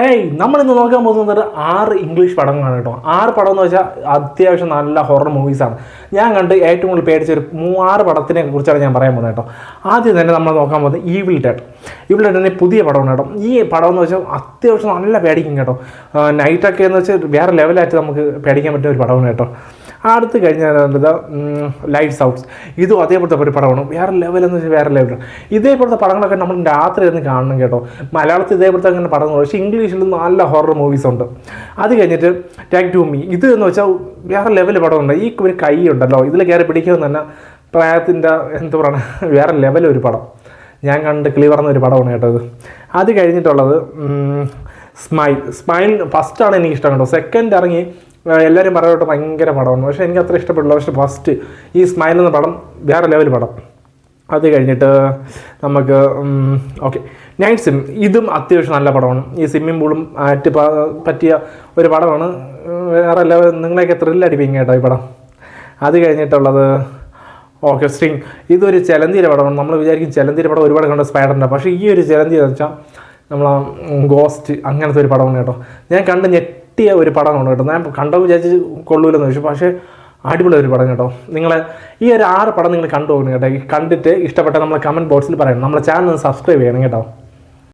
Hey നമ്മളിന്ന് നോക്കാൻ പോകുന്നത് 6 ഇംഗ്ലീഷ് പടങ്ങളാണ് കേട്ടോ. 6 പടം എന്ന് വെച്ചാൽ അത്യാവശ്യം നല്ല ഹൊറർ മൂവീസാണ്. ഞാൻ കണ്ട് ഏറ്റവും കൂടുതൽ പേടിച്ചൊരു 6 പടത്തിനെ കുറിച്ചാണ് ഞാൻ പറയാൻ പോകുന്നത് കേട്ടോ. ആദ്യം തന്നെ നമ്മൾ നോക്കാൻ പോകുന്നത് ഈവിൾ ഡെഡ്. ഈവിൾ ഡെഡിൻ്റെ പുതിയ പടമാണ് കേട്ടോ. ഈ പടം എന്ന് വെച്ചാൽ അത്യാവശ്യം നല്ല പേടിക്കും കേട്ടോ. നൈറ്റൊക്കെ എന്ന് വെച്ചാൽ വേറെ ലെവലായിട്ട് നമുക്ക് പേടിക്കാൻ പറ്റിയ ഒരു പടമാണ് കേട്ടോ. അടുത്ത് കഴിഞ്ഞാൽ ലൈറ്റ്സ് ഔട്ട്സ്. ഇതും അതേപോലത്തെ ഒരു പടമാണ്. വേറെ ലെവലെന്ന് വെച്ചാൽ വേറെ ലെവലാണ്. ഇതേപോലത്തെ പടങ്ങളൊക്കെ നമ്മൾ രാത്രി ഒന്ന് കാണണം കേട്ടോ. മലയാളത്തിൽ ഇതേപോലത്തെ അങ്ങനെ പടങ്ങൾ, പക്ഷേ ഇംഗ്ലീഷിൽ നല്ല ഹൊറർ മൂവീസ് ഉണ്ട്. അത് കഴിഞ്ഞിട്ട് ടേക്ക് ടു മീ. ഇത് എന്ന് വെച്ചാൽ വേറെ ലെവൽ പടമുണ്ട്. ഈ ഒരു കൈ ഉണ്ടല്ലോ, ഇതിൽ കയറി പിടിക്കുമെന്ന് തന്നെ പ്രായത്തിൻ്റെ എന്താ പറയുക, വേറെ ലെവലൊരു പടം. ഞാൻ കണ്ട് കിളിവർന്ന ഒരു പടമാണ് കേട്ടോ ഇത്. അത് കഴിഞ്ഞിട്ടുള്ളത് സ്മൈൽ ഫസ്റ്റാണ് എനിക്കിഷ്ടം കേട്ടോ. സെക്കൻഡ് ഇറങ്ങി എല്ലാവരും പറയോട്ട് ഭയങ്കര പടമാണ്, പക്ഷേ എനിക്ക് അത്ര ഇഷ്ടപ്പെട്ടില്ല. പക്ഷേ ഫസ്റ്റ് ഈ സ്മൈൽ എന്ന പടം വേറെ ലെവൽ പടം. അത് കഴിഞ്ഞിട്ട് നമുക്ക് നൈറ്റ് സ്വിം. ഇതും അത്യാവശ്യം നല്ല പടമാണ്. ഈ സ്വിമ്മിംഗ് പൂളും ആയിട്ട് പറ്റിയ ഒരു പടമാണ്. വേറെ ലെവൽ, നിങ്ങളെയൊക്കെ ത്രില്ലടിപ്പിക്കും കേട്ടോ ഈ പടം. അത് കഴിഞ്ഞിട്ടുള്ളത് സ്ട്രിങ്. ഇതൊരു ചെലന്തിര പടമാണ്. നമ്മൾ വിചാരിക്കും ചെലന്തിര പടം ഒരുപാട് കണ്ട സ്പൈഡറിൻ്റെ, പക്ഷേ ഈ ഒരു ചെലന്തിര എന്ന് വെച്ചാൽ നമ്മൾ ഗോസ്റ്റ് അങ്ങനത്തെ ഒരു പടമാണ് കേട്ടോ. ഞാൻ കണ്ട് ഞെട്ടിയ ഒരു പടമാണ് കേട്ടോ. ഞാൻ കണ്ടോ വിചാരിച്ച് കൊള്ളൂലെന്ന് ചോദിച്ചു, പക്ഷേ അടിപൊളി ഒരു പടം കേട്ടോ. നിങ്ങൾ ഈ ഒരു 6 പടം നിങ്ങൾ കണ്ടു പോകണം കേട്ടോ. കണ്ടിട്ട് ഇഷ്ടപ്പെട്ട നമ്മളെ കമൻറ്റ് ബോക്സിൽ പറയണം. നമ്മളെ ചാനൽ സബ്സ്ക്രൈബ് ചെയ്യണം കേട്ടോ.